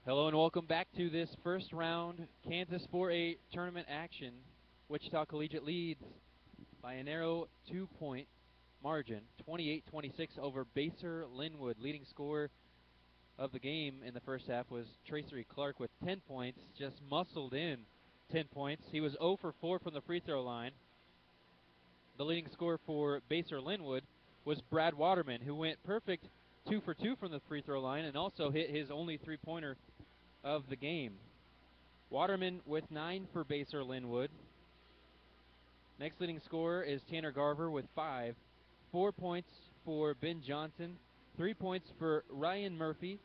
Hello and welcome back to this first round Kansas 4A tournament action. Wichita Collegiate leads by a narrow 2-point margin, 28-26 over Basehor-Linwood. Leading scorer of the game in the first half was Tracery Clark with 10 points, just muscled in 10 points. He was 0 for 4 from the free throw line. The leading scorer for Basehor-Linwood was Brad Waterman, who went perfect 2 for 2 from the free throw line and also hit his only three-pointer of the game. Waterman with 9 for Basehor-Linwood. Next leading scorer is Tanner Garver with 5. 4 points for Ben Johnson, 3 points for Ryan Murphy,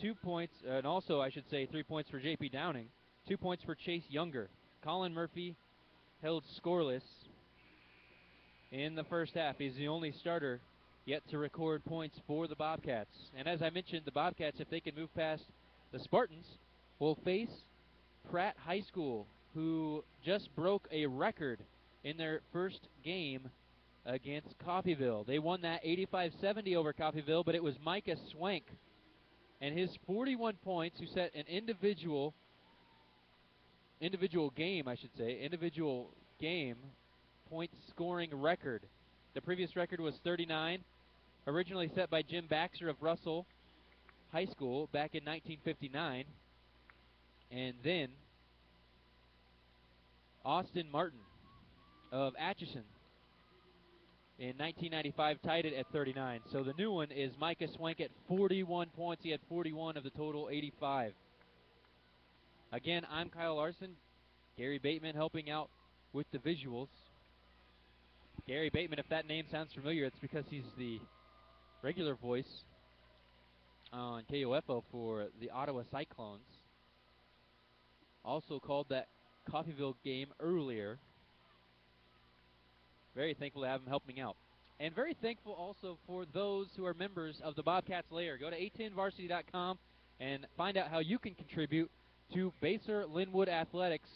2 points, and also I should say 3 points for J.P. Downing, 2 points for Chase Younger. Colin Murphy held scoreless in the first half. He's the only starter yet to record points for the Bobcats. And as I mentioned, the Bobcats, if they can move past the Spartans, will face Pratt High School, who just broke a record in their first game against Coffeyville. They won that 85-70 over Coffeyville, but it was Micah Swank and his 41 points who set an individual game point scoring record. The previous record was 39, originally set by Jim Baxter of Russell High School back in 1959, and then Austin Martin of Atchison in 1995 tied it at 39. So the new one is Micah Swank at 41 points. He had 41 of the total 85. Again, I'm Kyle Larson. Gary Bateman helping out with the visuals. Gary Bateman, if that name sounds familiar, it's because he's the regular voice on KOFO for the Ottawa Cyclones. Also called that Coffeyville game earlier. Very thankful to have him helping out. And very thankful also for those who are members of the Bobcats Lair. Go to a10varsity.com and find out how you can contribute to Basehor-Linwood Athletics.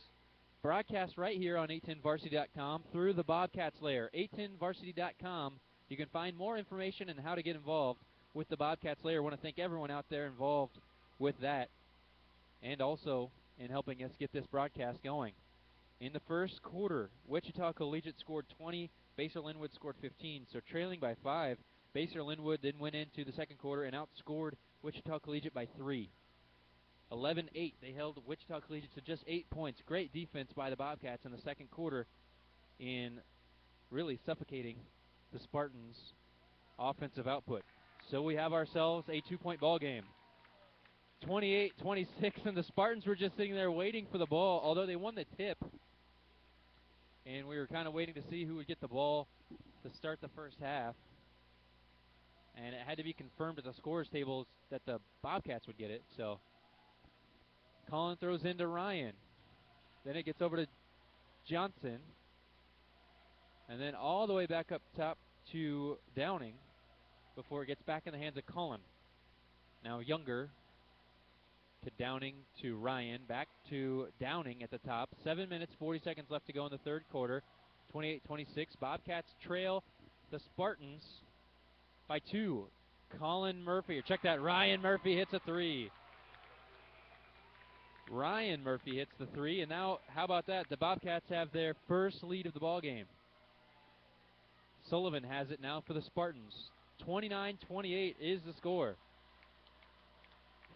Broadcast right here on a10varsity.com through the Bobcats Lair. a10varsity.com. You can find more information and how to get involved with the Bobcats Lair. I want to thank everyone out there involved with that and also in helping us get this broadcast going. In the first quarter, Wichita Collegiate scored 20, Basehor-Linwood scored 15, so trailing by 5. Basehor-Linwood then went into the second quarter and outscored Wichita Collegiate by 3. 11-8, they held Wichita Collegiate to just 8 points. Great defense by the Bobcats in the second quarter in really suffocating the Spartans' offensive output. So we have ourselves a 2-point ball game. 28-26, and the Spartans were just sitting there waiting for the ball, although they won the tip. And we were kind of waiting to see who would get the ball to start the first half. And it had to be confirmed at the scorers tables that the Bobcats would get it. So Colin throws into Ryan. Then it gets over to Johnson. And then all the way back up top to Downing before it gets back in the hands of Colin. Now Younger to Downing to Ryan, back to Downing at the top. 7 minutes, 40 seconds left to go in the third quarter. 28-26. Bobcats trail the Spartans by 2. Colin Murphy, or check that, Ryan Murphy hits a 3. Ryan Murphy hits the 3, and now, how about that? The Bobcats have their first lead of the ball game. Sullivan has it now for the Spartans. 29-28 is the score.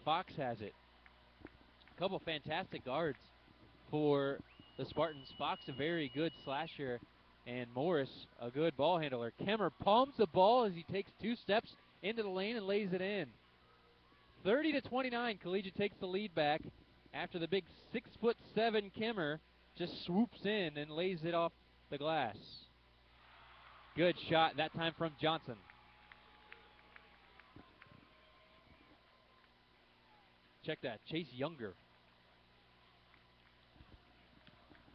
Fox has it. A couple fantastic guards for the Spartans. Fox, a very good slasher, and Morris, a good ball handler. Kemmer palms the ball as he takes 2 steps into the lane and lays it in. 30-29, Collegiate takes the lead back after the big 6'7" Kemmer just swoops in and lays it off the glass. Good shot, that time from Johnson. Check that, Chase Younger.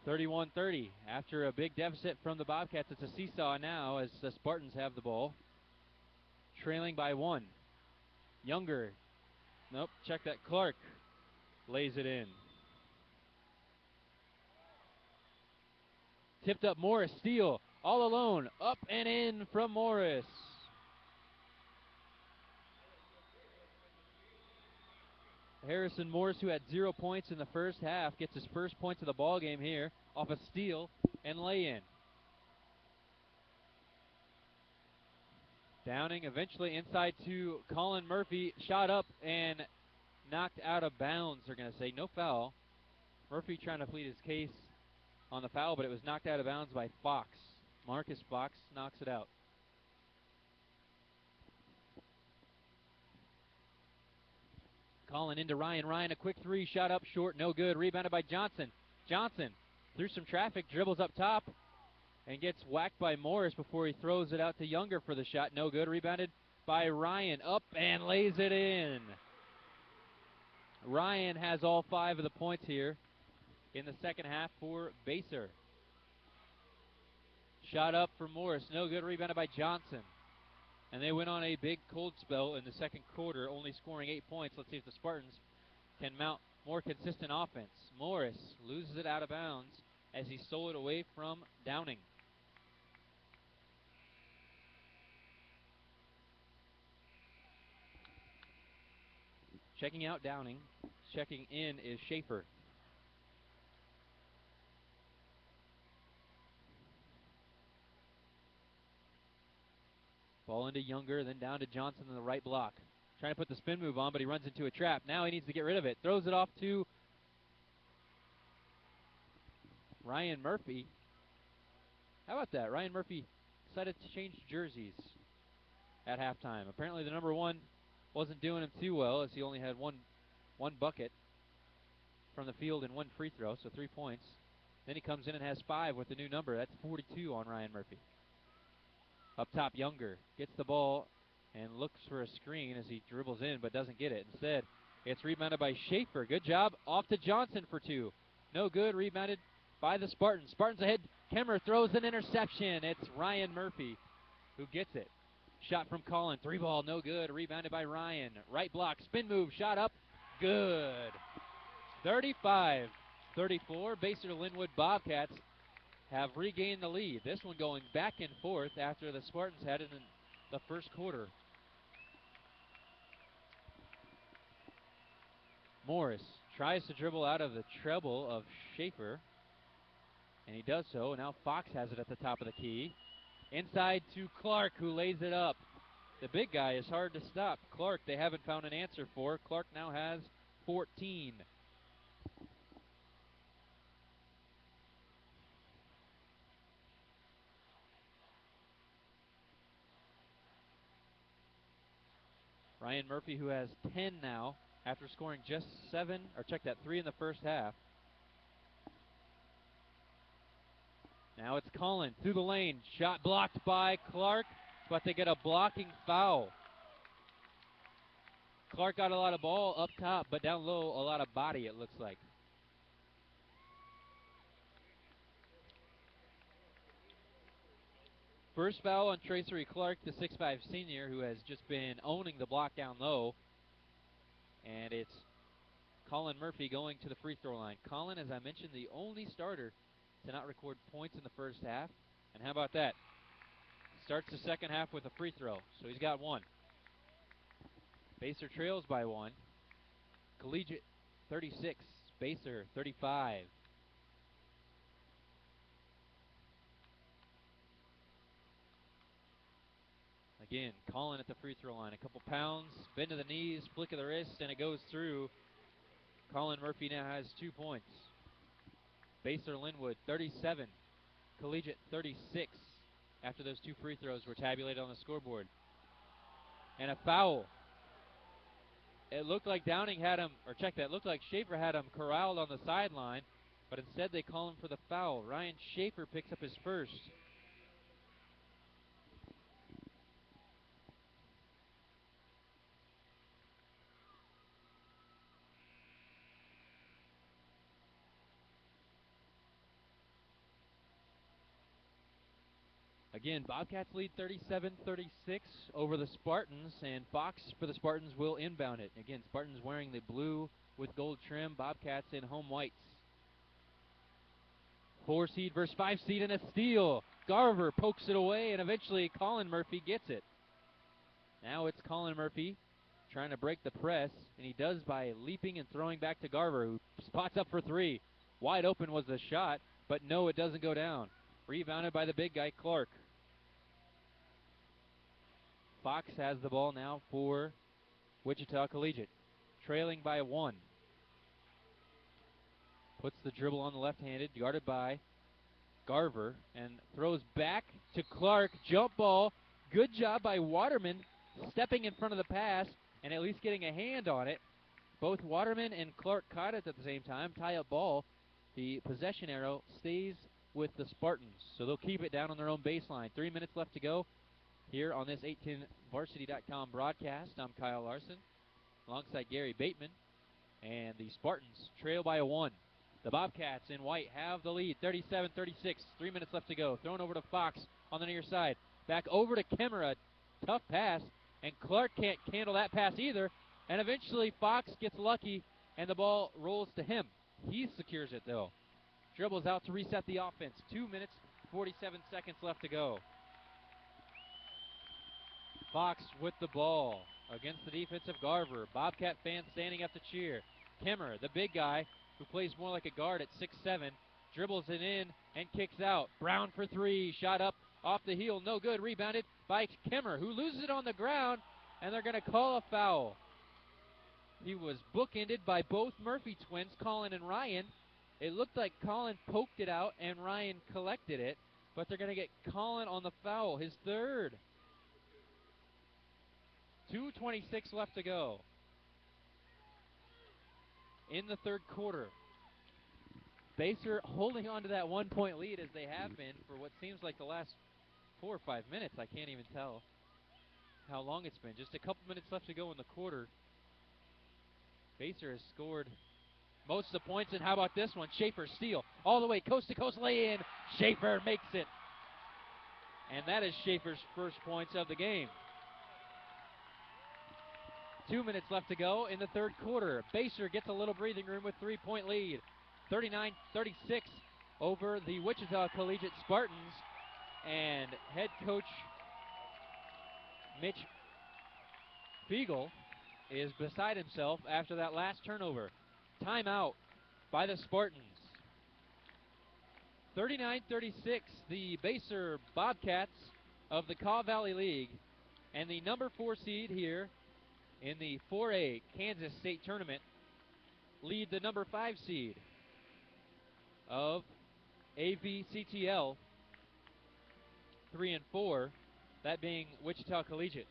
31-30. After a big deficit from the Bobcats, it's a seesaw now as the Spartans have the ball. Trailing by 1. Younger. Nope, check that. Clark lays it in. Tipped up Morris, steal, all alone. Up and in from Morris. Harrison Morris, who had 0 points in the first half, gets his first points of the ball game here off a steal and lay-in. Downing eventually inside to Colin Murphy. Shot up and knocked out of bounds, they're going to say. No foul. Murphy trying to plead his case on the foul, but it was knocked out of bounds by Fox. Marcus Fox knocks it out. Colin into Ryan. Ryan, a quick three, shot up short, no good. Rebounded by Johnson. Johnson, through some traffic, dribbles up top and gets whacked by Morris before he throws it out to Younger for the shot. No good. Rebounded by Ryan. Up and lays it in. Ryan has all 5 of the points here in the second half for Basehor. Shot up for Morris. No good. Rebounded by Johnson. And they went on a big cold spell in the second quarter, only scoring 8 points. Let's see if the Spartans can mount more consistent offense. Morris loses it out of bounds as he stole it away from Downing. Checking out Downing. Checking in is Schaefer. Ball into Younger, then down to Johnson in the right block. Trying to put the spin move on, but he runs into a trap. Now he needs to get rid of it. Throws it off to Ryan Murphy. How about that? Ryan Murphy decided to change jerseys at halftime. Apparently the number 1 wasn't doing him too well, as he only had one bucket from the field and 1 free throw, so 3 points. Then he comes in and has 5 with the new number. That's 42 on Ryan Murphy. Up top, Younger gets the ball and looks for a screen as he dribbles in, but doesn't get it. Instead, it's rebounded by Schaefer. Good job. Off to Johnson for 2. No good. Rebounded by the Spartans. Spartans ahead. Kemmer throws an interception. It's Ryan Murphy who gets it. Shot from Colin. 3 ball. No good. Rebounded by Ryan. Right block. Spin move. Shot up. Good. 35-34. Basehor-Linwood Bobcats have regained the lead. This one going back and forth after the Spartans had it in the first quarter. Morris tries to dribble out of the treble of Schaefer, and he does so. Now Fox has it at the top of the key. Inside to Clark, who lays it up. The big guy is hard to stop. Clark, they haven't found an answer for. Clark now has 14. Ryan Murphy, who has 10 now after scoring just 3 in the first half. Now it's Colin through the lane. Shot blocked by Clark, but they get a blocking foul. Clark got a lot of ball up top, but down low, a lot of body, it looks like. First foul on Tracery Clark, the 6'5 senior, who has just been owning the block down low. And it's Colin Murphy going to the free throw line. Colin, as I mentioned, the only starter to not record points in the first half. And how about that? Starts the second half with a free throw, so he's got 1. Basehor trails by 1. Collegiate 36, Basehor 35. Again, Colin at the free throw line. A couple pounds, bend to the knees, flick of the wrist, and it goes through. Colin Murphy now has 2 points. Basehor-Linwood 37, Collegiate 36 after those 2 free throws were tabulated on the scoreboard. And a foul. It looked like Downing had him, or check that, it looked like Schaefer had him corralled on the sideline, but instead they call him for the foul. Ryan Schaefer picks up his first. Again, Bobcats lead 37-36 over the Spartans, and Fox for the Spartans will inbound it. Again, Spartans wearing the blue with gold trim, Bobcats in home whites. 4 seed versus 5 seed and a steal. Garver pokes it away, and eventually Colin Murphy gets it. Now it's Colin Murphy trying to break the press, and he does by leaping and throwing back to Garver, who spots up for three. Wide open was the shot, but no, it doesn't go down. Rebounded by the big guy, Clark. Fox has the ball now for Wichita Collegiate, trailing by 1. Puts the dribble on the left-handed, guarded by Garver, and throws back to Clark. Jump ball. Good job by Waterman stepping in front of the pass and at least getting a hand on it. Both Waterman and Clark caught it at the same time. Tie-up ball. The possession arrow stays with the Spartans, so they'll keep it down on their own baseline. 3 minutes left to go here on this 810varsity.com broadcast. I'm Kyle Larson alongside Gary Bateman, and the Spartans trail by 1. The Bobcats in white have the lead, 37-36. 3 minutes left to go. Thrown over to Fox on the near side. Back over to Kemmer. A tough pass, and Clark can't handle that pass either. And eventually Fox gets lucky, and the ball rolls to him. He secures it, though. Dribbles out to reset the offense. 2 minutes, 47 seconds left to go. Fox with the ball against the defense of Garver. Bobcat fans standing up to cheer. Kemmer, the big guy, who plays more like a guard at 6'7", dribbles it in and kicks out. Brown for three. Shot up off the heel. No good. Rebounded by Kemmer, who loses it on the ground, and they're going to call a foul. He was bookended by both Murphy twins, Colin and Ryan. It looked like Colin poked it out and Ryan collected it, but they're going to get Colin on the foul, his third. 2:26 left to go in the third quarter. Basehor holding on to that 1-point lead as they have been for what seems like the last 4 or 5 minutes. I can't even tell how long it's been. Just a couple minutes left to go in the quarter. Basehor has scored most of the points, and how about this one? Schaefer steal all the way coast to coast lay in. Schaefer makes it, and that is Schaefer's first points of the game. 2 minutes left to go in the third quarter. Basehor gets a little breathing room with 3-point lead. 39-36 over the Wichita Collegiate Spartans. And head coach Mitch Fiegel is beside himself after that last turnover. Timeout by the Spartans. 39-36, the Basehor Bobcats of the Kaw Valley League and the number 4 seed here in the 4A Kansas State Tournament lead the number 5 seed of AVCTL 3 and 4, that being Wichita Collegiate.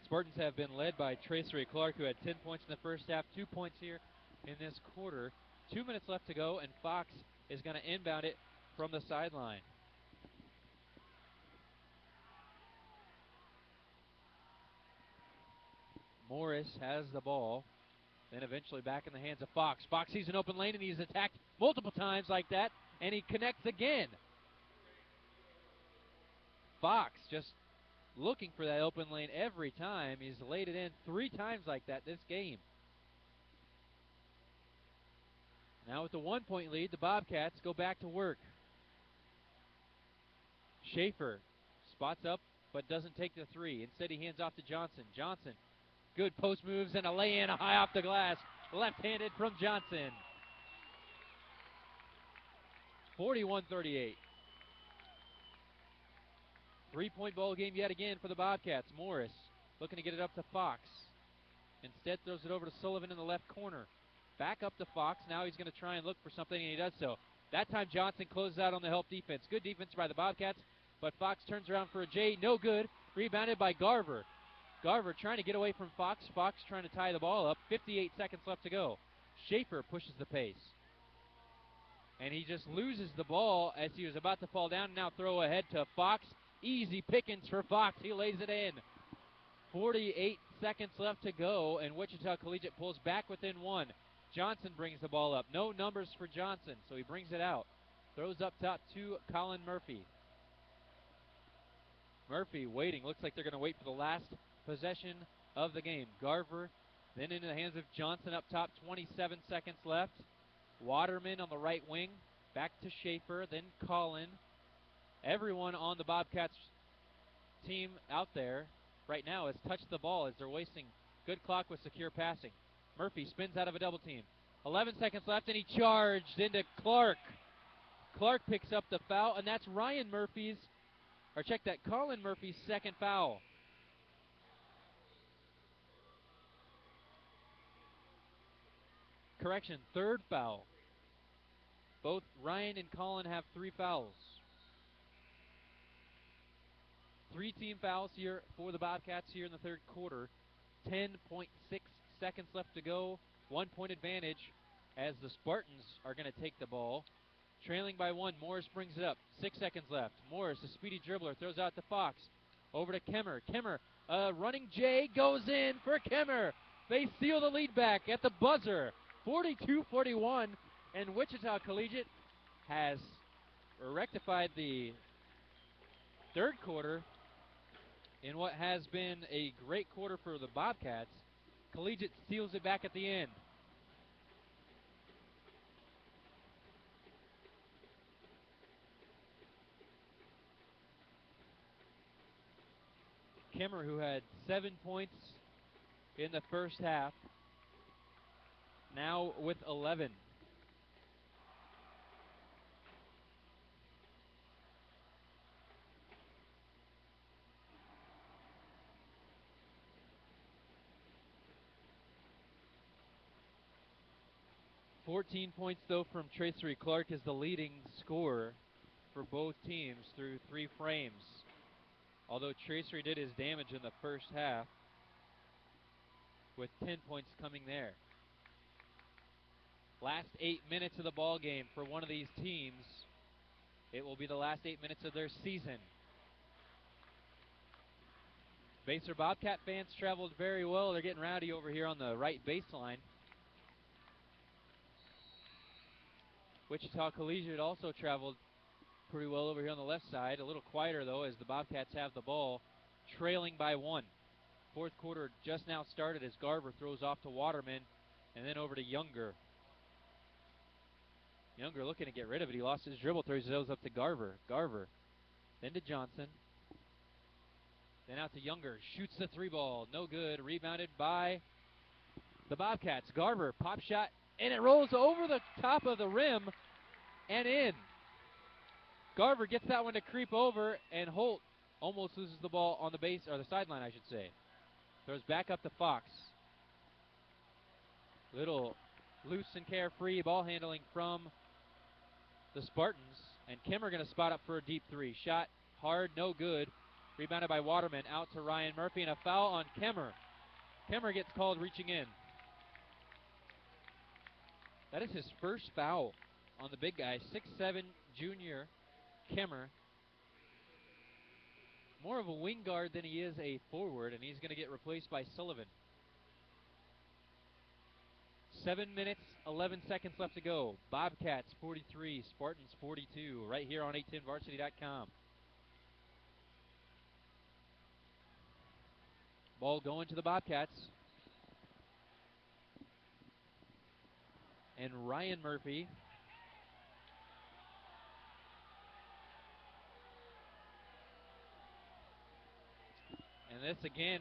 Spartans have been led by Tracery Clark, who had 10 points in the first half, 2 points here in this quarter. 2 minutes left to go, and Fox is going to inbound it from the sideline. Morris has the ball, then eventually back in the hands of Fox. Fox sees an open lane, and he's attacked multiple times like that, and he connects again. Fox just looking for that open lane every time. He's laid it in 3 times like that this game. Now with the 1-point lead, the Bobcats go back to work. Schaefer spots up but doesn't take the 3. Instead he hands off to Johnson. Johnson, good post moves and a lay-in high off the glass. Left-handed from Johnson. 41-38. 3-point ball game yet again for the Bobcats. Morris looking to get it up to Fox. Instead throws it over to Sullivan in the left corner. Back up to Fox. Now he's going to try and look for something, and he does so. That time Johnson closes out on the help defense. Good defense by the Bobcats, but Fox turns around for a J. No good. Rebounded by Garver. Garver trying to get away from Fox. Fox trying to tie the ball up. 58 seconds left to go. Schaefer pushes the pace. And he just loses the ball as he was about to fall down. Now throw ahead to Fox. Easy pickings for Fox. He lays it in. 48 seconds left to go, and Wichita Collegiate pulls back within 1. Johnson brings the ball up. No numbers for Johnson, so he brings it out. Throws up top to Colin Murphy. Murphy waiting. Looks like they're going to wait for the last possession of the game. Garver then into the hands of Johnson up top. 27 seconds left. Waterman on the right wing. Back to Schaefer, then Collin. Everyone on the Bobcats team out there right now has touched the ball as they're wasting good clock with secure passing. Murphy spins out of a double team. 11 seconds left, and he charged into Clark. Clark picks up the foul, and that's Collin Murphy's second foul. Correction, third foul. Both Ryan and Collin have 3 fouls. 3 team fouls here for the Bobcats here in the third quarter. 10.6 seconds left to go. 1 point advantage as the Spartans are going to take the ball. Trailing by 1, Morris brings it up. 6 seconds left. Morris, a speedy dribbler, throws out to Fox. Over to Kemmer. Kemmer, running J, goes in for Kemmer. They seal the lead back at the buzzer. 42-41, and Wichita Collegiate has rectified the third quarter in what has been a great quarter for the Bobcats. Collegiate seals it back at the end. Kemmer, who had 7 points in the first half, now with 11. "14 points, though, from Tracery Clark is the leading scorer for both teams through 3 frames. Although Tracery did his damage in the first half with 10 points coming there. Last 8 minutes of the ball game for one of these teams. It will be the last 8 minutes of their season. Basehor Bobcat fans traveled very well. They're getting rowdy over here on the right baseline. Wichita Collegiate also traveled pretty well over here on the left side. A little quieter, though, as the Bobcats have the ball, trailing by 1. Fourth quarter just now started as Garver throws off to Waterman and then over to Younger. Younger looking to get rid of it. He lost his dribble, throws those up to Garver. Garver, then to Johnson. Then out to Younger. Shoots the 3 ball. No good. Rebounded by the Bobcats. Garver, pop shot, and it rolls over the top of the rim and in. Garver gets that one to creep over, and Holt almost loses the ball on the base, or the sideline, I should say. Throws back up to Fox. Little loose and carefree ball handling from the Spartans, and Kemmer going to spot up for a deep 3. Shot hard, no good. Rebounded by Waterman, out to Ryan Murphy, and a foul on Kemmer. Kemmer gets called reaching in. That is his first foul on the big guy, 6'7" junior Kemmer. More of a wing guard than he is a forward, and he's going to get replaced by Sullivan. 7 minutes, 11 seconds left to go. Bobcats 43, Spartans 42, right here on 810varsity.com. Ball going to the Bobcats. And Ryan Murphy and this again,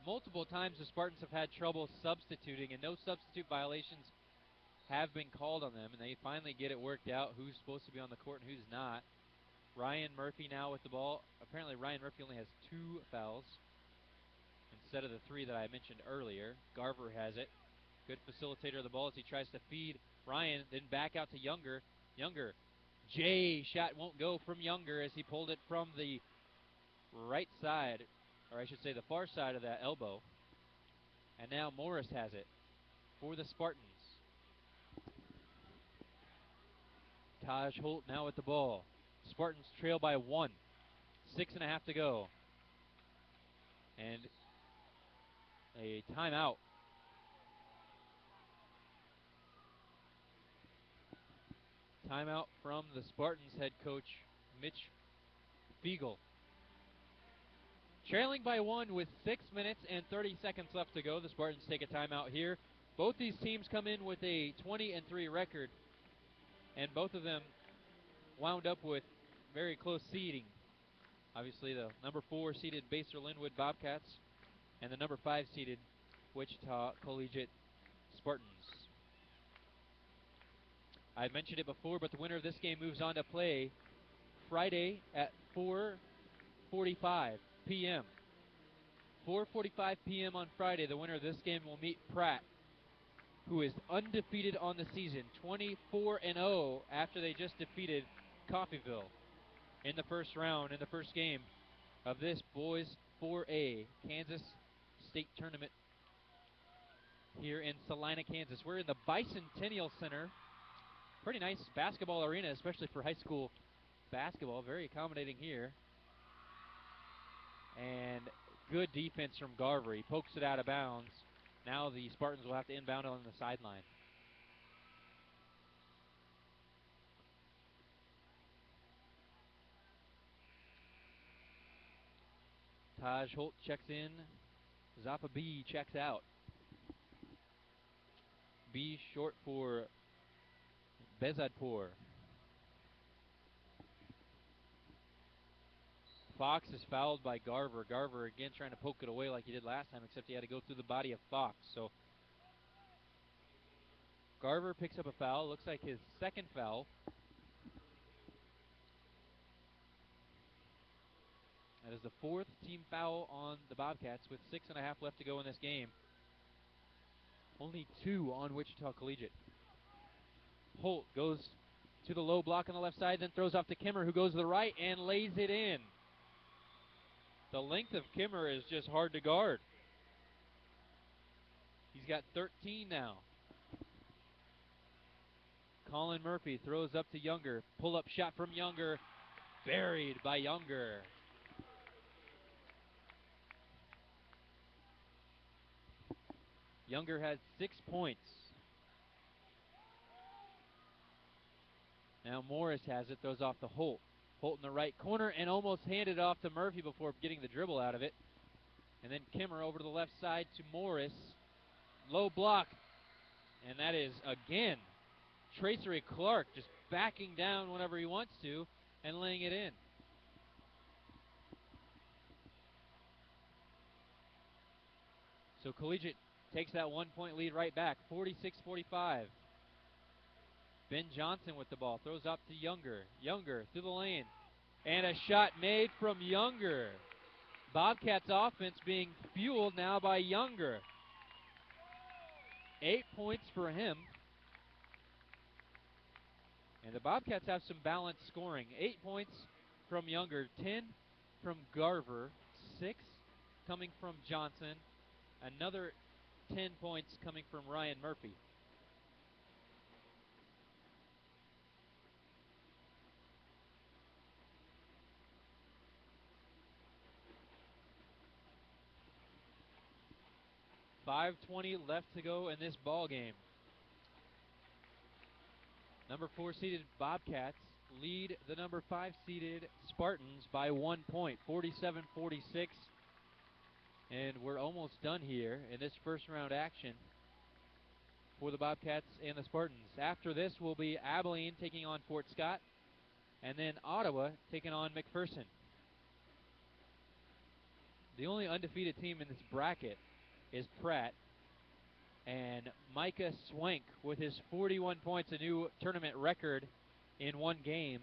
multiple times the Spartans have had trouble substituting, and no substitute violations have been called on them, and they finally get it worked out who's supposed to be on the court and who's not. Ryan Murphy now with the ball. Apparently Ryan Murphy only has 2 fouls instead of the 3 that I mentioned earlier. Garver has it. Good facilitator of the ball as he tries to feed Ryan, then back out to Younger. Younger, J shot won't go from Younger as he pulled it from the right side, or I should say the far side of that elbow. And now Morris has it for the Spartans. Taj Holt now with the ball. Spartans trail by 1. 6.5 to go. And a timeout. Timeout from the Spartans head coach, Mitch Fiegel. Trailing by 1 with 6 minutes and 30 seconds left to go. The Spartans take a timeout here. Both these teams come in with a 20-3 record, and both of them wound up with very close seeding. Obviously, the number 4 seeded Basehor-Linwood Bobcats and the number 5 seeded Wichita Collegiate Spartans. I mentioned it before, but the winner of this game moves on to play Friday at 4:45 p.m. 4:45 p.m. on Friday, the winner of this game will meet Pratt, who is undefeated on the season, 24-0 after they just defeated Coffeyville in the first round, in the first game of this boys 4A Kansas State Tournament here in Salina, Kansas. We're in the Bicentennial Center. Pretty nice basketball arena, especially for high school basketball. Very accommodating here. And good defense from Garver. He pokes it out of bounds. Now the Spartans will have to inbound on the sideline. Taj Holt checks in. Zappa B checks out. B short for Bezadpour. Fox is fouled by Garver. Garver again trying to poke it away like he did last time, except he had to go through the body of Fox. So Garver picks up a foul. Looks like his second foul. That is the 4th team foul on the Bobcats with 6.5 left to go in this game. Only 2 on Wichita Collegiate. Holt goes to the low block on the left side, then throws off to Kimmer, who goes to the right and lays it in. The length of Kimmer is just hard to guard. He's got 13 now. Colin Murphy throws up to Younger. Pull-up shot from Younger. Buried by Younger. Younger has 6 points. Now Morris has it, throws off to Holt. Holt in the right corner and almost handed off to Murphy before getting the dribble out of it. And then Kimmer over to the left side to Morris. Low block. And that is, again, Tracery Clark just backing down whenever he wants to and laying it in. So Collegiate takes that 1-point lead right back, 46-45. Ben Johnson with the ball, throws up to Younger. Younger through the lane. And a shot made from Younger. Bobcats offense being fueled now by Younger. 8 points for him. And the Bobcats have some balanced scoring. 8 points from Younger, 10 from Garver, 6 coming from Johnson, another 10 points coming from Ryan Murphy. .520 left to go in this ball game. Number 4 seeded Bobcats lead the number 5 seeded Spartans by 1 point, 47-46. And we're almost done here in this first round action for the Bobcats and the Spartans. After this will be Abilene taking on Fort Scott, and then Ottawa taking on McPherson. The only undefeated team in this bracket is Pratt, and Micah Swank with his 41 points, a new tournament record in one game,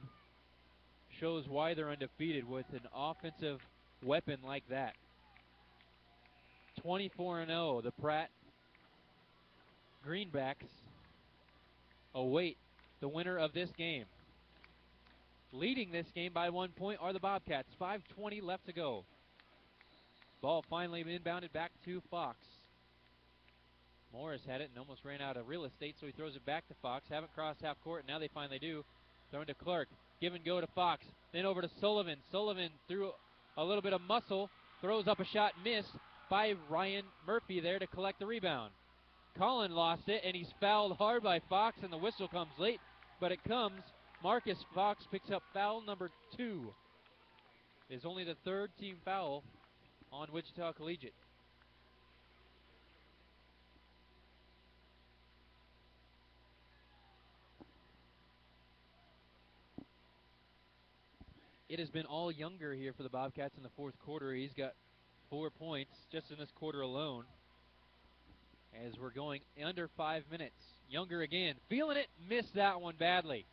shows why they're undefeated with an offensive weapon like that. 24-0, the Pratt Greenbacks await the winner of this game. Leading this game by 1 point are the Bobcats. 5:20 left to go. Ball finally inbounded back to Fox. Morris had it and almost ran out of real estate, so he throws it back to Fox. Haven't crossed half court, and now they finally do. Thrown to Clark. Give and go to Fox. Then over to Sullivan. Sullivan threw a little bit of muscle. Throws up a shot, missed by Ryan Murphy there to collect the rebound. Colin lost it, and he's fouled hard by Fox, and the whistle comes late, but it comes. Marcus Fox picks up foul number 2. It is only the 3rd team foul on Wichita Collegiate. it has been all Younger here for the Bobcats in the fourth quarter. He's got 4 points just in this quarter alone. As we're going under 5 minutes. Younger again, feeling it, missed that one badly.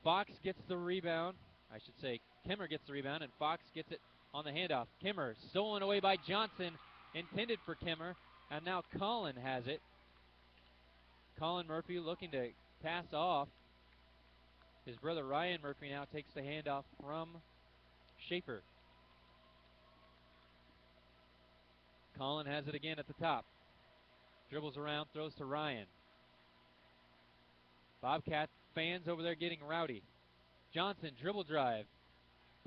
Fox gets the rebound. I should say Kimmer gets the rebound, and Fox gets it on the handoff. Kimmer stolen away by Johnson, intended for Kimmer, and now Colin has it. Colin Murphy looking to pass off. His brother Ryan Murphy now takes the handoff from Schaefer. Colin has it again at the top. Dribbles around, throws to Ryan. Bobcat fans over there getting rowdy. Johnson, dribble drive.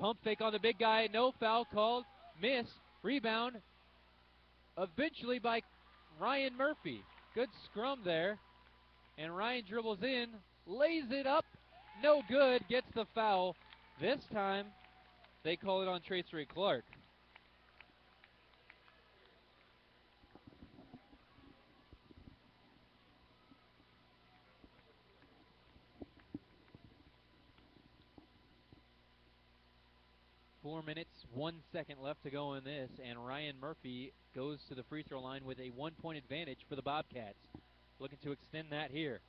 Pump fake on the big guy. No foul called. Miss. Rebound. Eventually by Ryan Murphy. Good scrum there. And Ryan dribbles in. Lays it up. No good. Gets the foul. This time they call it on Tracery Clark. Four minutes, 1 second left to go in this, and Ryan Murphy goes to the free throw line with a 1-point advantage for the Bobcats. Looking to extend that here.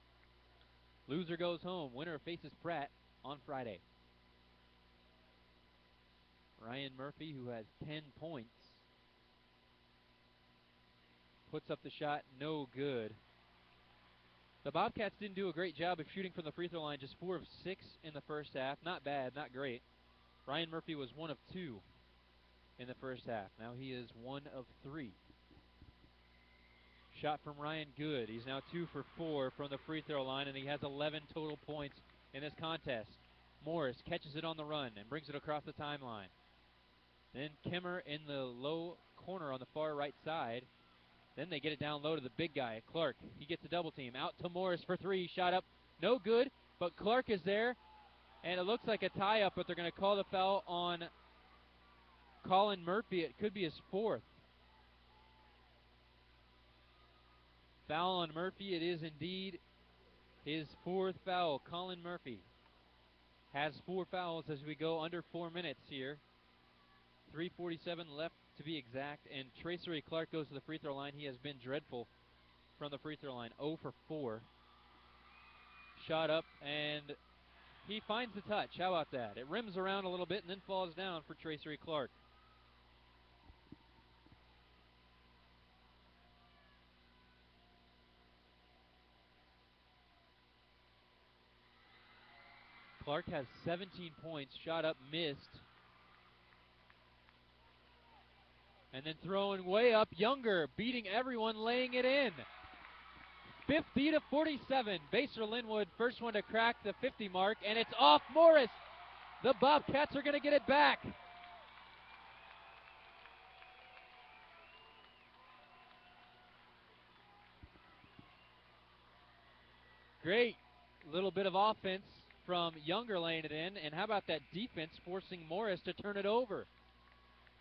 Loser goes home. Winner faces Pratt on Friday. Ryan Murphy, who has 10 points, puts up the shot, no good. The Bobcats didn't do a great job of shooting from the free throw line, just 4 of 6 in the first half. Not bad, not great. Ryan Murphy was 1 of 2 in the first half. Now he is 1 of 3. Shot from Ryan good. He's now 2 for 4 from the free throw line, and he has 11 total points in this contest. Morris catches it on the run and brings it across the timeline. Then Kimmer in the low corner on the far right side. Then they get it down low to the big guy, Clark. He gets a double team. Out to Morris for 3. Shot up. No good, but Clark is there. And it looks like a tie-up, but they're going to call the foul on Colin Murphy. It could be his 4th. Foul on Murphy. It is indeed his 4th foul. Colin Murphy has 4 fouls as we go under 4 minutes here. 3:47 left to be exact, and Tracery Clark goes to the free throw line. He has been dreadful from the free throw line, 0 for 4. Shot up, and he finds the touch. How about that? It rims around a little bit and then falls down for Tracery Clark. Clark has 17 points. Shot up, missed. And then throwing way up, Younger beating everyone, laying it in. 50-47. Basehor-Linwood, first one to crack the 50 mark, and it's off Morris. The Bobcats are going to get it back. Great little bit of offense from Younger laying it in, and how about that defense forcing Morris to turn it over?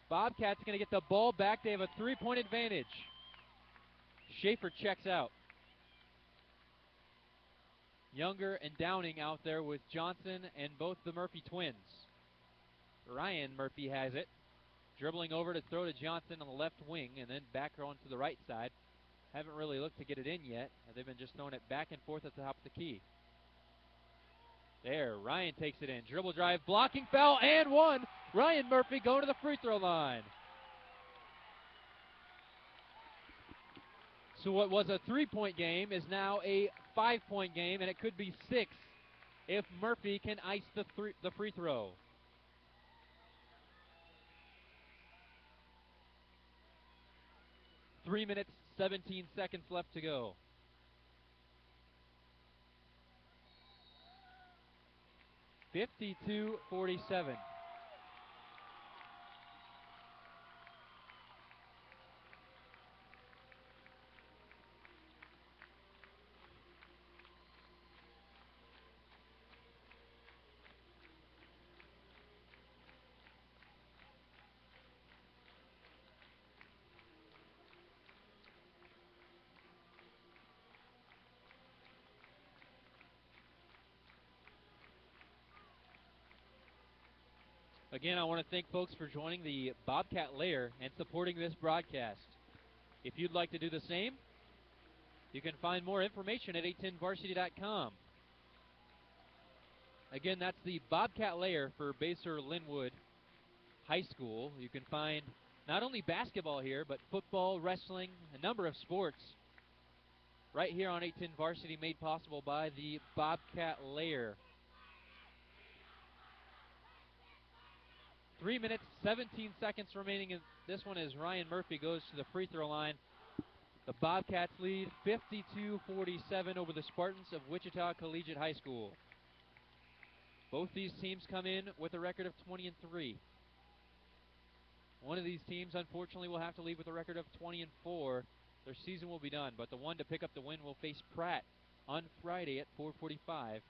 Bobcats going to get the ball back. They have a 3-point advantage. Schaefer checks out. Younger and Downing out there with Johnson and both the Murphy twins. Ryan Murphy has it. Dribbling over to throw to Johnson on the left wing and then back on to the right side. Haven't really looked to get it in yet. They've been just throwing it back and forth at the top of the key. There, Ryan takes it in. Dribble drive, blocking foul, and one. Ryan Murphy going to the free throw line. So what was a 3-point game is now a 5-point game, and it could be 6 if Murphy can ice the free throw. Three minutes, 17 seconds left to go. 52-47. Again, I want to thank folks for joining the Bobcat Lair and supporting this broadcast. If you'd like to do the same, you can find more information at 810varsity.com. Again, that's the Bobcat Lair for Basehor-Linwood High School. You can find not only basketball here, but football, wrestling, a number of sports right here on 810 Varsity, made possible by the Bobcat Lair. 3 minutes, 17 seconds remaining in this one as Ryan Murphy goes to the free throw line. The Bobcats lead 52-47 over the Spartans of Wichita Collegiate High School. Both these teams come in with a record of 20-3. One of these teams, unfortunately, will have to leave with a record of 20-4. Their season will be done, but the one to pick up the win will face Pratt on Friday at 4:45.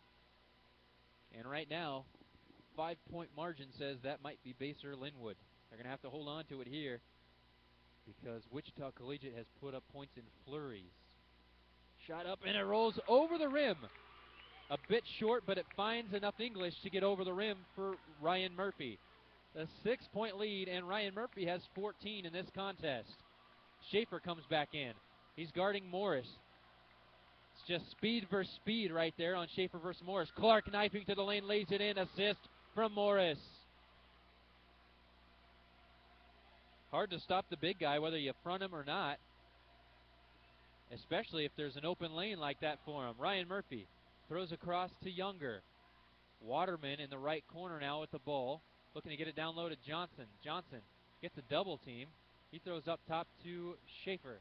And right now, 5-point margin says that might be Basehor-Linwood. They're going to have to hold on to it here because Wichita Collegiate has put up points in flurries. Shot up and it rolls over the rim. A bit short, but it finds enough English to get over the rim for Ryan Murphy. A 6-point lead, and Ryan Murphy has 14 in this contest. Schaefer comes back in. He's guarding Morris. It's just speed versus speed right there on Schaefer versus Morris. Clark knifing to the lane, lays it in. Assist from Morris. Hard to stop the big guy, whether you front him or not, especially if there's an open lane like that for him. Ryan Murphy throws across to Younger. Waterman in the right corner now with the ball, looking to get it down low to Johnson. Johnson gets a double team. He throws up top to Schaefer.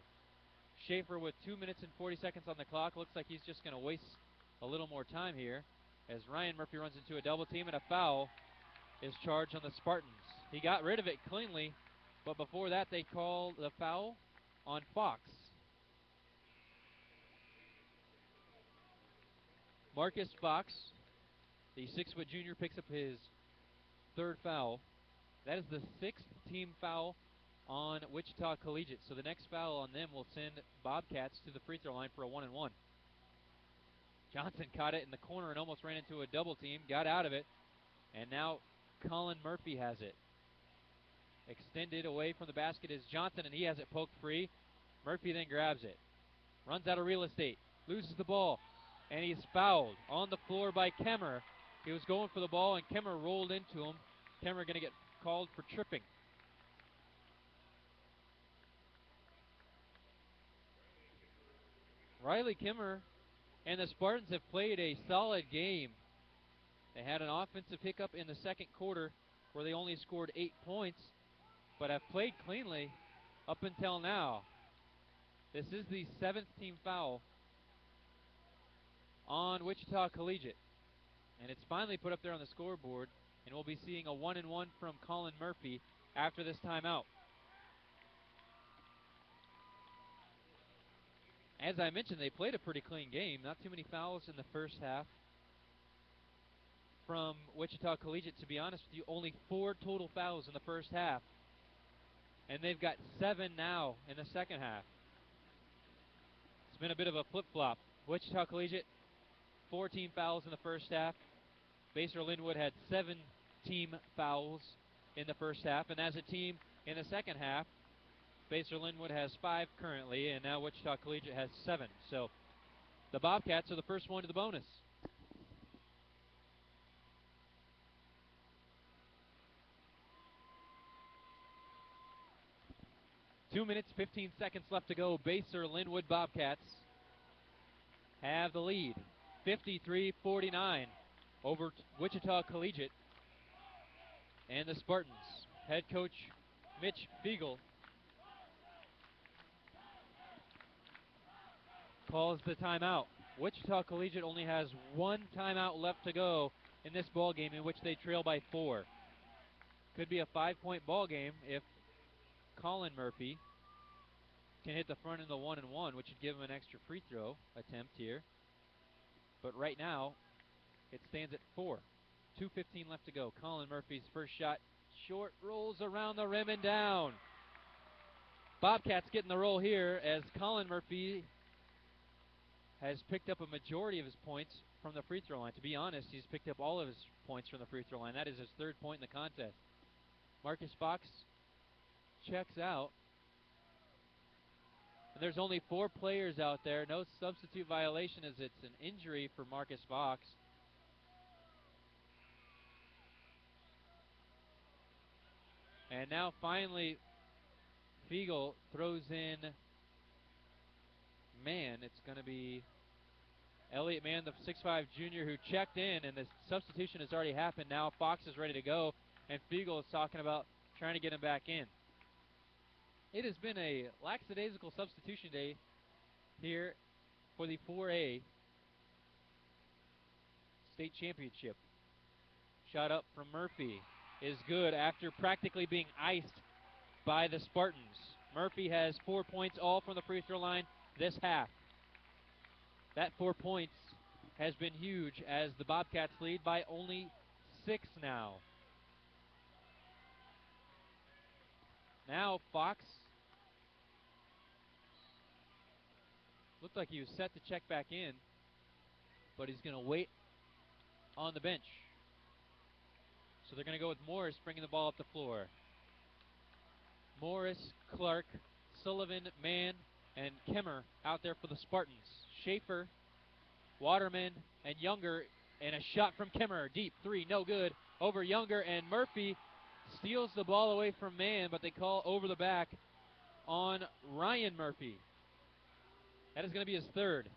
Schaefer with 2 minutes and 40 seconds on the clock. Looks like he's just going to waste a little more time here as Ryan Murphy runs into a double team, and a foul is charged on the Spartans. He got rid of it cleanly, but before that they call the foul on Fox. Marcus Fox, the 6-foot junior, picks up his third foul. That is the 6th team foul on Wichita Collegiate. So the next foul on them will send Bobcats to the free throw line for a 1-and-1. Johnson caught it in the corner and almost ran into a double team, got out of it, and now Colin Murphy has it. Extended away from the basket is Johnson, and he has it poked free. Murphy then grabs it, runs out of real estate, loses the ball, and he's fouled on the floor by Kemmer. He was going for the ball, and Kemmer rolled into him. Kemmer going to get called for tripping. Riley Kemmer and the Spartans have played a solid game. They had an offensive hiccup in the second quarter where they only scored 8 points, but have played cleanly up until now. This is the 7th team foul on Wichita Collegiate, and it's finally put up there on the scoreboard, and we'll be seeing a 1-and-1 from Colin Murphy after this timeout. As I mentioned, they played a pretty clean game. Not too many fouls in the first half from Wichita Collegiate, to be honest with you. Only 4 total fouls in the first half, and they've got 7 now in the second half. It's been a bit of a flip-flop. Wichita Collegiate, 4 team fouls in the first half. Basehor-Linwood had 7 team fouls in the first half, and as a team in the second half, Basehor-Linwood has 5 currently, and now Wichita Collegiate has 7. So the Bobcats are the first one to the bonus. Two minutes, 15 seconds left to go. Basehor-Linwood Bobcats have the lead, 53-49 over Wichita Collegiate. And the Spartans, head coach Mitch Fiegel calls the timeout. Wichita Collegiate only has 1 timeout left to go in this ball game, in which they trail by 4. Could be a 5-point ball game if Colin Murphy can hit the front of the 1-and-1, which would give him an extra free throw attempt here. But right now, it stands at 4. 2:15 left to go. Colin Murphy's first shot, short, rolls around the rim and down. Bobcats getting the roll here as Colin Murphy has picked up a majority of his points from the free throw line. To be honest, he's picked up all of his points from the free throw line. That is his 3rd point in the contest. Marcus Fox checks out. And there's only 4 players out there. No substitute violation as it's an injury for Marcus Fox. And now finally Fiegel throws in Mann. It's going to be Elliott Mann, the 6'5 junior who checked in, and the substitution has already happened. Now Fox is ready to go, and Fiegel is talking about trying to get him back in. It has been a lackadaisical substitution day here for the 4A state championship. Shot up from Murphy is good after practically being iced by the Spartans. Murphy has 4 points, all from the free throw line this half. That 4 points has been huge as the Bobcats lead by only 6 now. Now Fox looked like he was set to check back in, but he's going to wait on the bench. So they're going to go with Morris bringing the ball up the floor. Morris, Clark, Sullivan, Mann, and Kemmer out there for the Spartans. Schaefer, Waterman, and Younger, and a shot from Kemmer. Deep three, no good. Over Younger, and Murphy steals the ball away from Mann, but they call over the back on Ryan Murphy. That is going to be his third.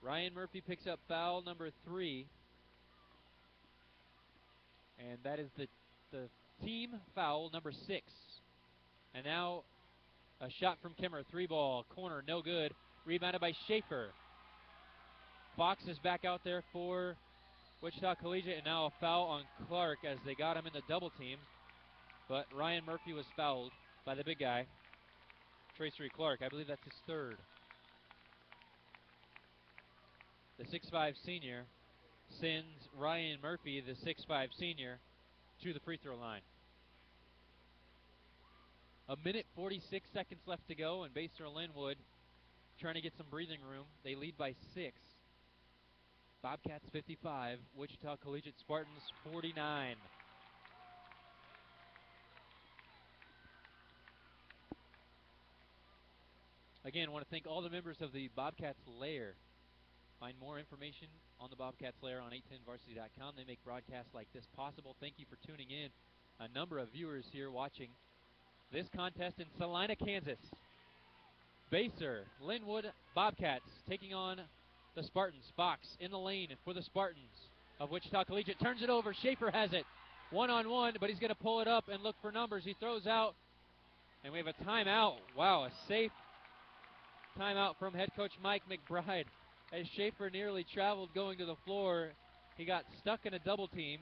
Ryan Murphy picks up foul number 3. And that is the team foul number 6. And now a shot from Kemmer, 3-ball, corner, no good. Rebounded by Schaefer. Fox is back out there for Wichita Collegiate, and now a foul on Clark as they got him in the double team. But Ryan Murphy was fouled by the big guy, Tracery Clark. I believe that's his third. The 6'5 senior sends Ryan Murphy, the 6'5 senior, to the free throw line. 1:46 left to go, and Basehor-Linwood trying to get some breathing room. They lead by 6. Bobcats 55, Wichita Collegiate Spartans 49. Again, I want to thank all the members of the Bobcats Lair. Find more information on the Bobcats Lair on 810varsity.com. They make broadcasts like this possible. Thank you for tuning in. A number of viewers here watching this contest in Salina, Kansas. Basehor-Linwood Bobcats taking on the Spartans. Fox in the lane for the Spartans of Wichita Collegiate. Turns it over. Schaefer has it. One-on-one, but he's going to pull it up and look for numbers. He throws out, and we have a timeout. Wow, a safe timeout from head coach Mike McBride. As Schaefer nearly traveled going to the floor, he got stuck in a double team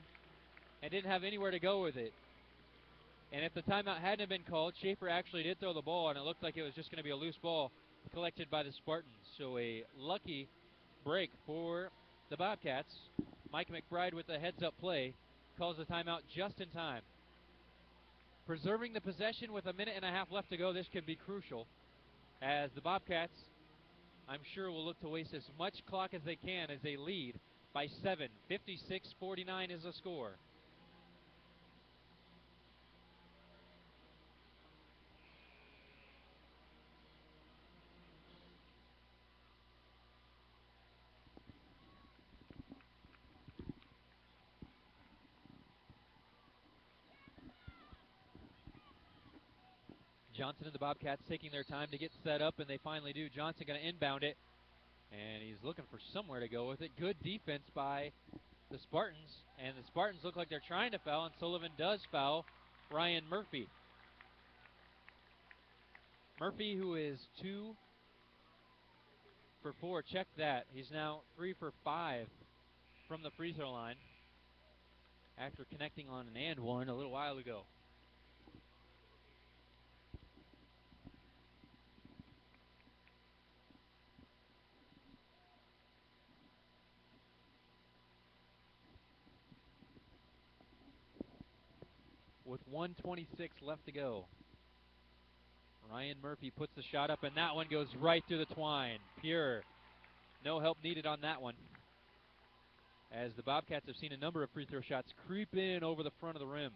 and didn't have anywhere to go with it. And if the timeout hadn't been called, Schaefer actually did throw the ball, and it looked like it was just going to be a loose ball collected by the Spartans. So a lucky break for the Bobcats. Mike McBride with a heads-up play calls the timeout just in time. Preserving the possession with 1.5 minutes left to go, this could be crucial, as the Bobcats, I'm sure, will look to waste as much clock as they can as they lead by 7. 56-49 is the score. Johnson and the Bobcats taking their time to get set up, and they finally do. Johnson going to inbound it, and he's looking for somewhere to go with it. Good defense by the Spartans, and the Spartans look like they're trying to foul, and Sullivan does foul Ryan Murphy. Murphy, who is 2 for 4, check that. He's now 3 for 5 from the free throw line after connecting on an and one a little while ago. With 1:26 left to go, Ryan Murphy puts the shot up, and that one goes right through the twine. Pure No help needed on that one, as the Bobcats have seen a number of free throw shots creep in over the front of the rim.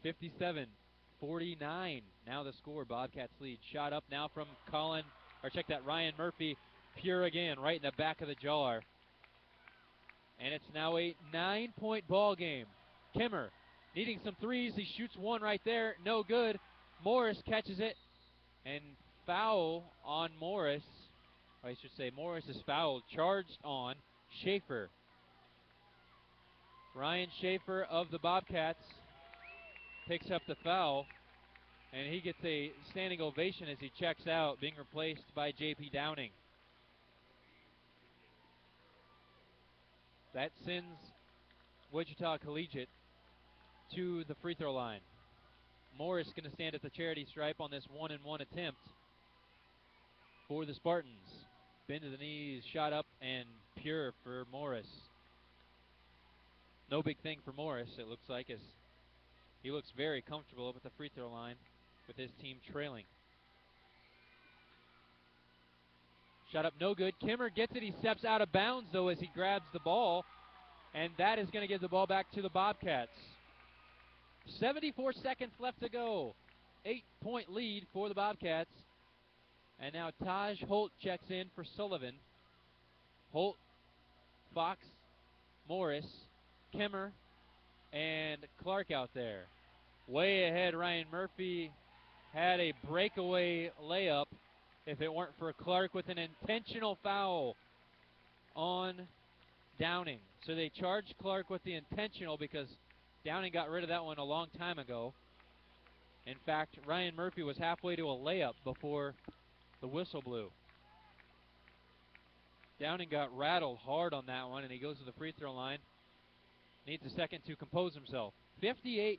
57-49. Now the score. Bobcats lead. Shot up now from Ryan Murphy. Pure again, right in the back of the jar. And it's now a 9-point ball game. Kimmer needing some threes. He shoots one right there. No good. Morris catches it. And foul on Morris. Or I should say Morris is fouled. Charged on Schaefer. Ryan Schaefer of the Bobcats picks up the foul. And he gets a standing ovation as he checks out, being replaced by J.P. Downing. That sends Wichita Collegiate to the free throw line. Morris going to stand at the charity stripe on this 1-and-1 attempt for the Spartans. Bend to the knees, shot up, and pure for Morris. No big thing for Morris, it looks like, as he looks very comfortable up at the free throw line with his team trailing. Shot up, no good. Kimmer gets it. He steps out of bounds, though, as he grabs the ball. And that is going to give the ball back to the Bobcats. 74 seconds left to go. 8-point lead for the Bobcats. And now Taj Holt checks in for Sullivan. Holt, Fox, Morris, Kimmer, and Clark out there. Way ahead, Ryan Murphy had a breakaway layup if it weren't for Clark with an intentional foul on Downing. So they charged Clark with the intentional because Downing got rid of that one a long time ago. In fact, Ryan Murphy was halfway to a layup before the whistle blew. Downing got rattled hard on that one, and he goes to the free throw line. Needs a second to compose himself. 58-50.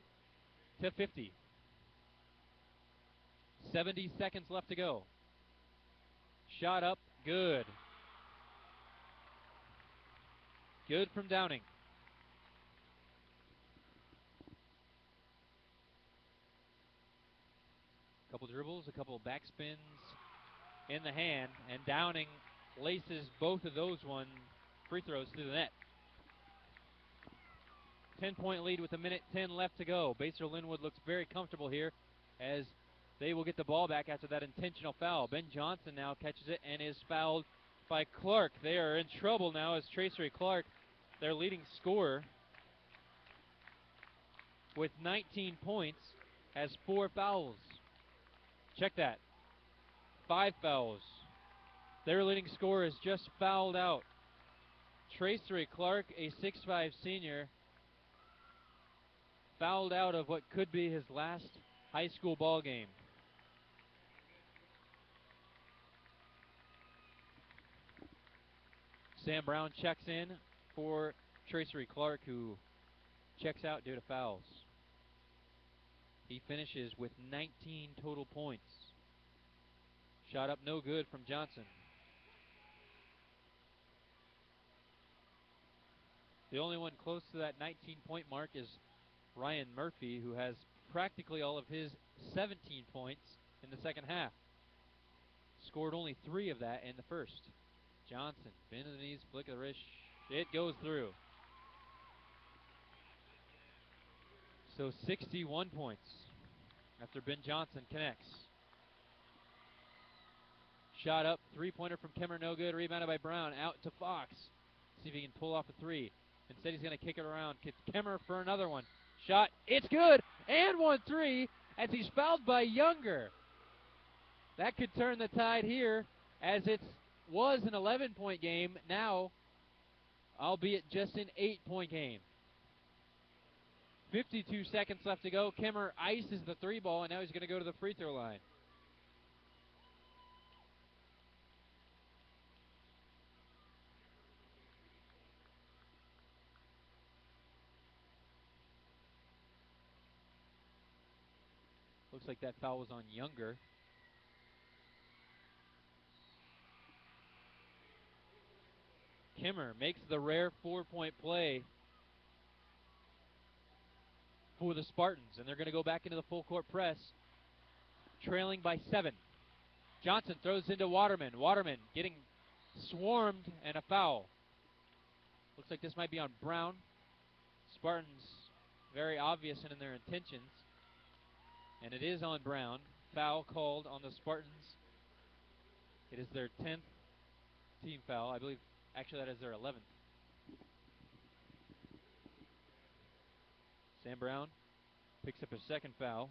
70 seconds left to go. Shot up, good. Good from Downing. Couple dribbles, a couple backspins in the hand, and Downing laces both of those free throws through the net. 10-point lead with 1:10 left to go. Basehor-Linwood looks very comfortable here as they will get the ball back after that intentional foul. Ben Johnson now catches it and is fouled by Clark. They are in trouble now as Tracery Clark, their leading scorer, with 19 points, has 4 fouls. Check that. 5 fouls. Their leading scorer is just fouled out. Tracery Clark, a 6'5 senior, fouled out of what could be his last high school ball game. Sam Brown checks in for Tracery Clark, who checks out due to fouls. He finishes with 19 total points. Shot up no good from Johnson. The only one close to that 19-point mark is Ryan Murphy, who has practically all of his 17 points in the second half. Scored only 3 of that in the first. Johnson, bend to the knees, flick of the wrist. It goes through. So 61 points after Ben Johnson connects. Shot up, three-pointer from Kimmer, no good. Rebounded by Brown, out to Fox. See if he can pull off a three. Instead, he's going to kick it around. Kimmer for another one. Shot, it's good, and 1-3 as he's fouled by Younger. That could turn the tide here, as it was an 11-point game, now, albeit just an 8-point game. 52 seconds left to go. Kimmer ices the 3-ball, and now he's going to go to the free throw line. Looks like that foul was on Younger. Kimmer makes the rare 4-point play for the Spartans, and they're going to go back into the full court press, trailing by 7. Johnson throws into Waterman. Waterman getting swarmed and a foul. Looks like this might be on Brown. Spartans very obvious in their intentions. And it is on Brown. Foul called on the Spartans. It is their 10th team foul. I believe, actually, that is their 11th. Sam Brown picks up his second foul.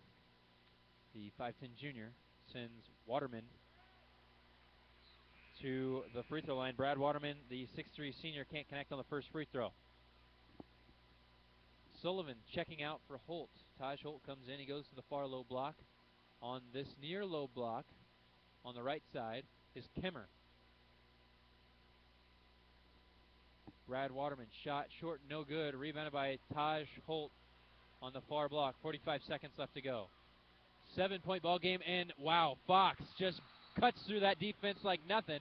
The 5'10 junior sends Waterman to the free throw line. Brad Waterman, the 6'3 senior, can't connect on the first free throw. Sullivan checking out for Holt. Taj Holt comes in. He goes to the far low block. On this near low block, on the right side, is Kemmer. Brad Waterman shot short, no good. Rebounded by Taj Holt on the far block. 45 seconds left to go. 7-point ball game, and wow, Fox just cuts through that defense like nothing.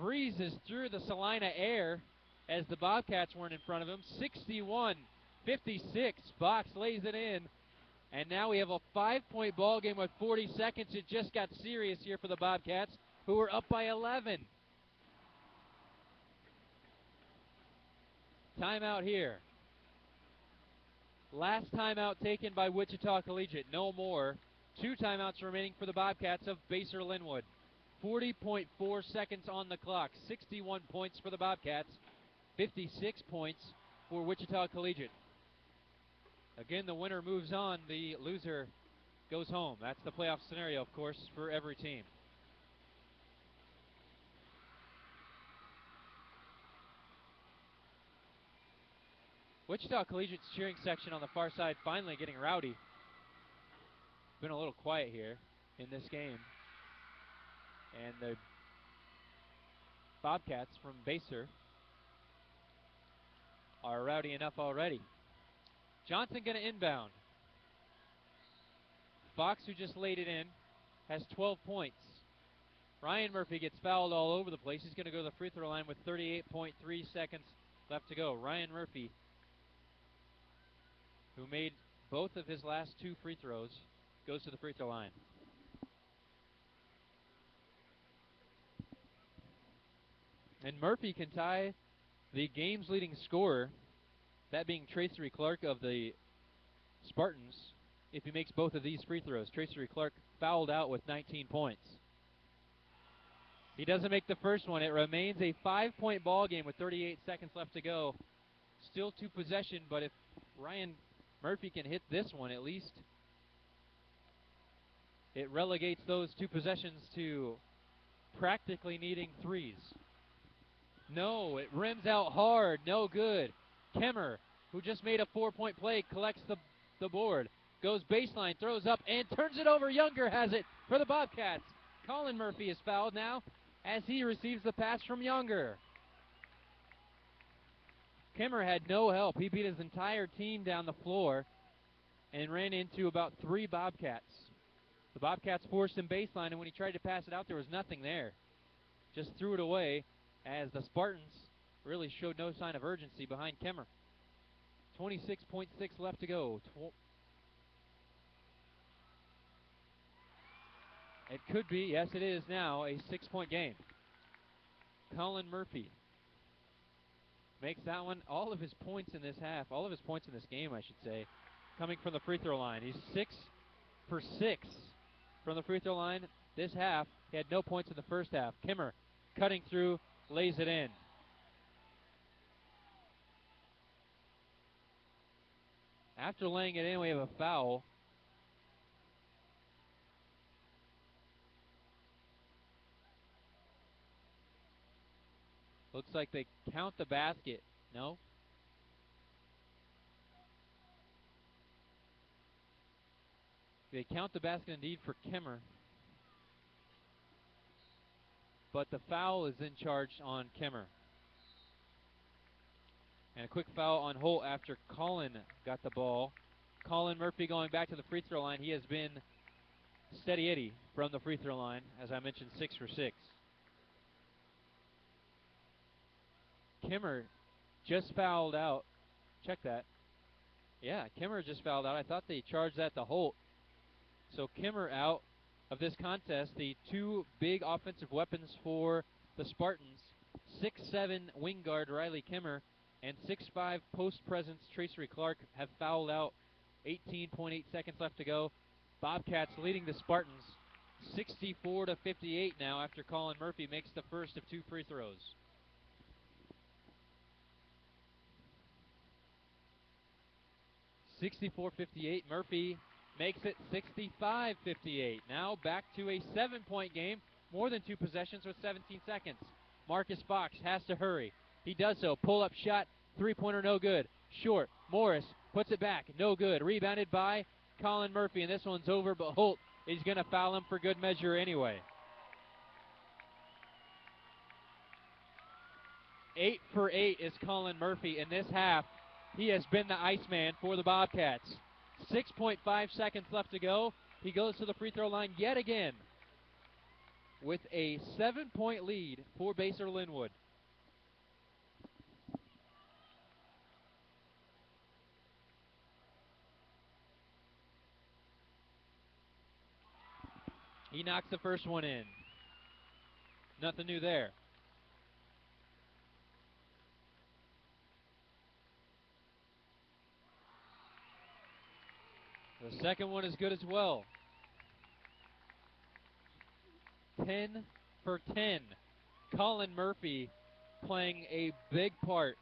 Breezes through the Salina air as the Bobcats weren't in front of him. 61-56. Fox lays it in. And now we have a 5-point ball game with 40 seconds. It just got serious here for the Bobcats, who are up by 11. Timeout here. Last timeout taken by Wichita Collegiate. No more. 2 timeouts remaining for the Bobcats of Basehor-Linwood. 40.4 seconds on the clock. 61 points for the Bobcats. 56 points for Wichita Collegiate. Again, the winner moves on. The loser goes home. That's the playoff scenario, of course, for every team. Wichita Collegiate's cheering section on the far side finally getting rowdy. Been a little quiet here in this game. And the Bobcats from Basehor are rowdy enough already. Johnson going to inbound. Fox, who just laid it in, has 12 points. Ryan Murphy gets fouled all over the place. He's going to go to the free throw line with 38.3 seconds left to go. Ryan Murphy, who made both of his last 2 free throws, goes to the free throw line. And Murphy can tie the game's leading scorer, that being Tracery Clark of the Spartans, if he makes both of these free throws. Tracery Clark fouled out with 19 points. He doesn't make the first one. It remains a 5-point ball game with 38 seconds left to go. Still 2 possession, but if Ryan Murphy can hit this one, at least it relegates those 2 possessions to practically needing 3s. No, it rims out hard. No good. Kemmer, who just made a 4-point play, collects the board. Goes baseline, throws up, and turns it over. Younger has it for the Bobcats. Colin Murphy is fouled now as he receives the pass from Younger. Kemmer had no help. He beat his entire team down the floor and ran into about 3 Bobcats. The Bobcats forced him baseline, and when he tried to pass it out, there was nothing there. Just threw it away as the Spartans really showed no sign of urgency behind Kemmer. 26.6 left to go. It could be, yes it is now, a 6-point game. Colin Murphy makes that one. All of his points in this half, all of his points in this game, I should say, coming from the free throw line. He's 6 for 6 from the free throw line this half. He had no points in the first half. Kemmer cutting through, lays it in. After laying it in, we have a foul. Looks like they count the basket. No? They count the basket indeed for Kemmer. But the foul is in charge on Kemmer. And a quick foul on Holt after Colin got the ball. Colin Murphy going back to the free throw line. He has been steady Eddie from the free throw line. As I mentioned, 6 for 6. Kemmer just fouled out. Check that. Yeah, Kemmer just fouled out. I thought they charged that to Holt. So Kemmer out. of this contest, the two big offensive weapons for the Spartans, 6'7" wing guard Riley Kimmer and 6'5" post presence Tracery Clark, have fouled out. 18.8 seconds left to go. Bobcats leading the Spartans 64-58 now after Colin Murphy makes the first of two free throws. (64-58). Murphy makes it 65-58. Now back to a 7-point game. More than two possessions with 17 seconds. Marcus Fox has to hurry. He does so. Pull-up shot. Three-pointer no good. Short. Morris puts it back. No good. Rebounded by Colin Murphy, and this one's over, but Holt is going to foul him for good measure anyway. 8 for 8 is Colin Murphy in this half. He has been the Iceman for the Bobcats. 6.5 seconds left to go. He goes to the free throw line yet again with a 7-point lead for Basehor-Linwood. He knocks the first one in. Nothing new there. The second one is good as well. 10 for 10. Colin Murphy playing a big part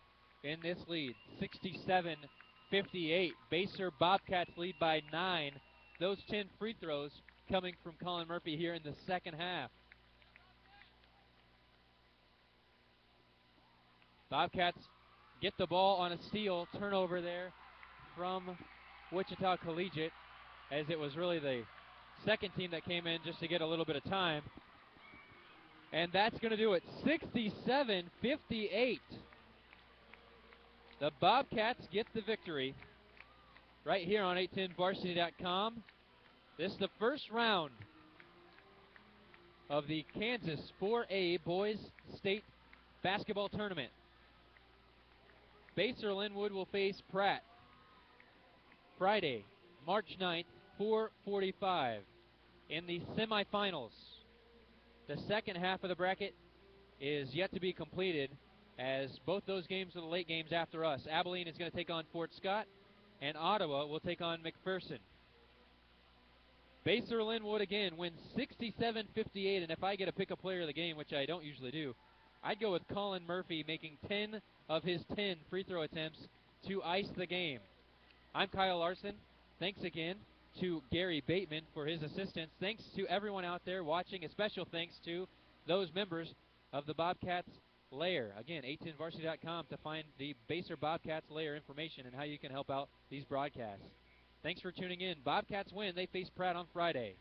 in this lead. 67-58. Basehor Bobcats lead by 9. Those 10 free throws coming from Colin Murphy here in the second half. Bobcats get the ball on a steal. Turnover there from Wichita Collegiate, as it was really the second team that came in just to get a little bit of time. And that's going to do it. 67-58. The Bobcats get the victory right here on 810varsity.com. This is the first round of the Kansas 4A Boys State Basketball Tournament. Basehor-Linwood will face Pratt Friday, March 9th, 4:45 in the semifinals. The second half of the bracket is yet to be completed, as both those games are the late games after us. Abilene is going to take on Fort Scott, and Ottawa will take on McPherson. Basehor-Linwood again wins 67-58, and if I get a pick a player of the game, which I don't usually do, I'd go with Colin Murphy making 10 of his 10 free throw attempts to ice the game. I'm Kyle Larson. Thanks again to Gary Bateman for his assistance. Thanks to everyone out there watching. A special thanks to those members of the Bobcats Lair. Again, 810varsity.com to find the Basehor Bobcats Lair information and how you can help out these broadcasts. Thanks for tuning in. Bobcats win. They face Pratt on Friday.